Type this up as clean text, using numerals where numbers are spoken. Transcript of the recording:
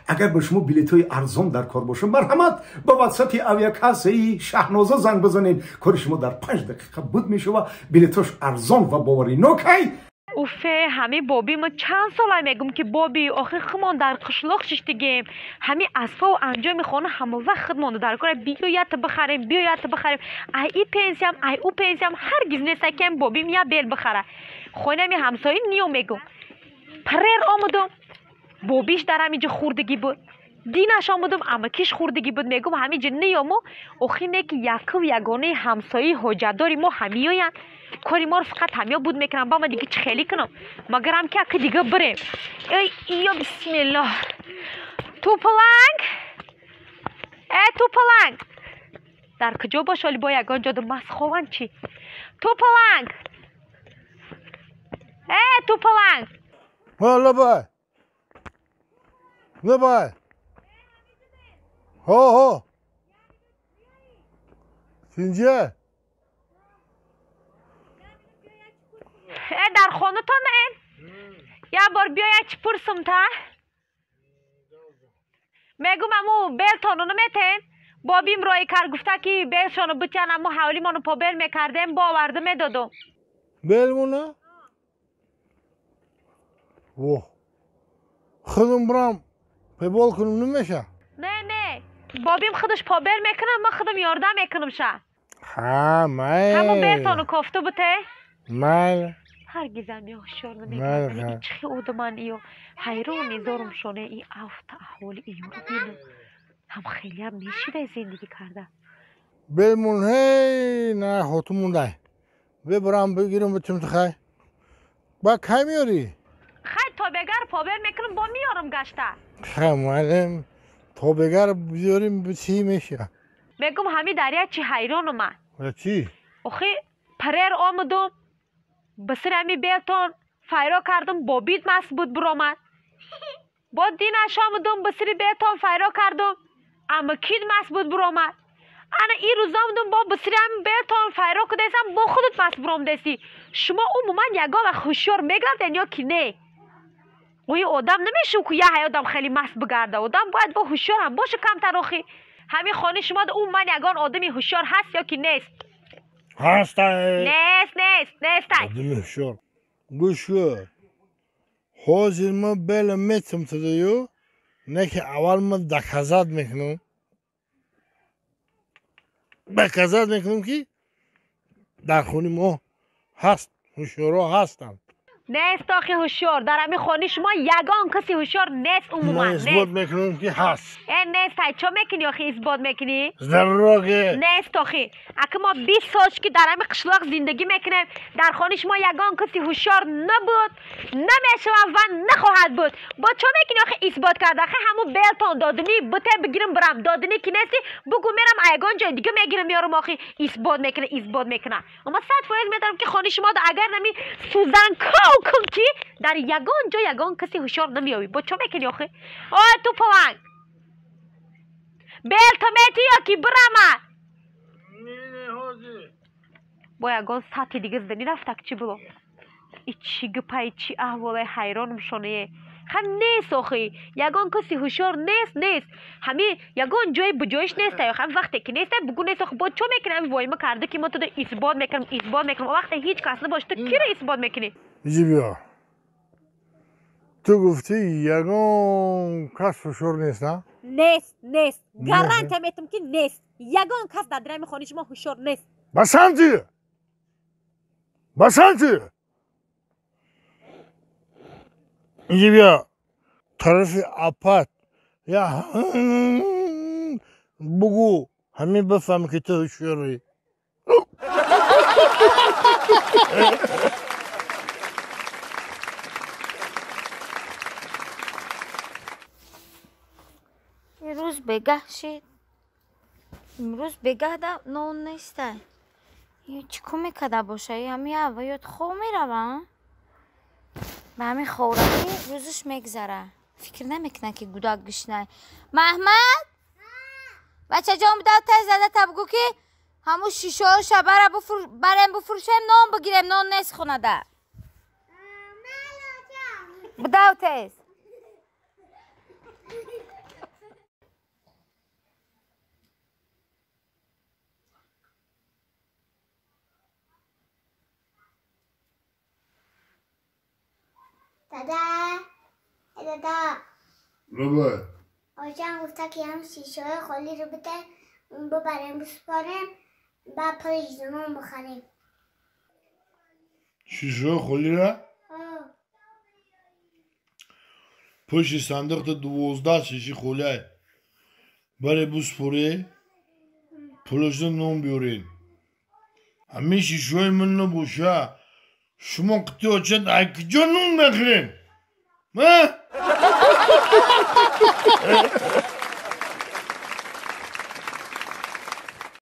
اگر به شما بلیط‌های ارزان در کار باشه مرحمت با واتساپ اویاکاسه شهنازا زنگ بزنید، کار شما در 5 دقیقه بود میشه و بلیطاش ارزان و باوری نوکی. اوفه همه بابی ما چند ساله میگم که بابی آخه خمان در قشلاق ششتگیم همه اسفا و انجام خانه همه وقت خودمانو در کار بیایت بخریم ای پنسیم ای او پنسیم هرگز نیست که بابی میا بیل بخره خونه می همسایه نیو میگم پرر آمدم بابیش در همینجا خوردگی بود دینش آمدم اما کیش خوردگی بود میگم همینجا نیامو آخه نه که یکو یگانه همسایه حاجتداری ما همیاین کاری ما رو فقط همیا بود میکنم با من دیگه چه خیلی کنم مگر هم که دیگه بریم یا بسم الله توپلنگ توپلنگ در کجا باش ولی با یگان جادو مست خوان چی توپلنگ توپلنگ لبای ها اینجا در خانه تا نه یه بار بیا چی پرسم تا میگم امو بیل تانو نمیتین بابیم رای کار گفته که بیل شانو بچن امو حوالی منو پا بیل میکردیم با آورده میدادم بیل مونه؟ اوه خودم برام پیبال کنم نمیشه نه بابیم خودش پا بیل میکنم من خودم یاردم میکنم شه همو بیل تانو کافته بوده مال هرگز هم یا هوشیار نمیکنم چه آدمان ایو حیران میذارم شونه ای افت احوال ایو رو بینم هم خیلی هم میشیده زندگی کرده بمون هی نه خودمون ده ببرم بگیرم بچم تخای با کی میاری؟ خیلی تا بگر پابر میکنم با میارم گشته خیلی معلم تا بگر بیاریم به چی میشه؟ بگم همی دریا چی حیرانم من چی؟ آخه پرر آمدم بسر همی بیلتان فایرا کردم با بیت مست بود برامد با دینش آمدم بسر بیلتان فایرا کردم اما کید مست بود برامد انا این روزا آمدم با بسر همی بیلتان فایرا کدیسم با خودت مست برام دیسی شما عموما یگا و خوشیار میگردن یا کی نه اوی آدم نمیشه که یه آدم خیلی مست بگرده آدم باید با هوشیار هم باشه کمتر آخی همین خانه شما ده اون من یگان آدمی هوشیار هست یا کی نیست هست نیست آدمی هوشیار گوش کن حاضر ما بله میتم تدیو نه که اول ما دکازاد میکنم دکازاد میکنم که در خونه ما هست هوشیارا هستن نیست آخی هوشیار در همین خانه شما یگان کسی هوشیار نیست عموما ما اثبات میکنم که هست نیست چه میکنی آخی اثبات میکنی؟ ضروره نیست آخی اگه ما 20 سال که در همین قشلاق زندگی میکنیم در خانه شما یگان کسی هوشیار نبود نمیشه و نخواهد بود با چه میکنی آخی اثبات کرده آخی همون بیلتان دادنی بوته بگیرم برم دادنی که نیستی بگو میرم یگان جای دیگه میگیرم میارم آخی اثبات میکنه اما 100% میدارم که خانه شما اگر نمی سوزن کن که در یگان جا یگان کسی هوشیار نمیاوی با چه میکنی آخه تو پلنگ بیل تا میتی یا کی برامه با یگان ساعتی دیگه زدنی رفته چی بلو ای چی گپای چی احواله حیرانم شونه هم نیست آخه یگان کسی هوشیار نیست همه یگان جای بجایش نیست هم وقتی که نیست بگو نیست آخه با چه میکنم وای ما کرده که ما تو اثبات میکنم وقتی هیچ کس نباشه تو کی رو اثبات میکنی ایجی بیا تو گفتی یگان کس هوشیار نیست نه؟ نیست گارانتی میتونم که نیست یگان کس در درمی خانه شما هوشیار نیست بسنتی ایجی بیا طرف اپات یا بگو همین بفهم که تو هوشیاری روز بگه شید امروز بگه دا نون نیسته یه چی کمی کده باشه یه همی هوایات خواه میره به همی خورمی روزش میگذره فکر نمیکنه که گوداک گشنه محمد بچه جام بده تای زده تا بگو که همون شیشه و شبه را بریم بفروشیم نون بگیریم نون نیست خونه ده بده تایز دادا بابا آجان گفته که هم شیشه های خالی رو بده ببریم بسپاریم با پریزمون بخریم شیشه خالی را پشت صندوق تا 12 شیشه خالی برای بسپاری پولش نون بیارین همه شیشه های من نباشه شما قطعه چند اکجا نون بخرین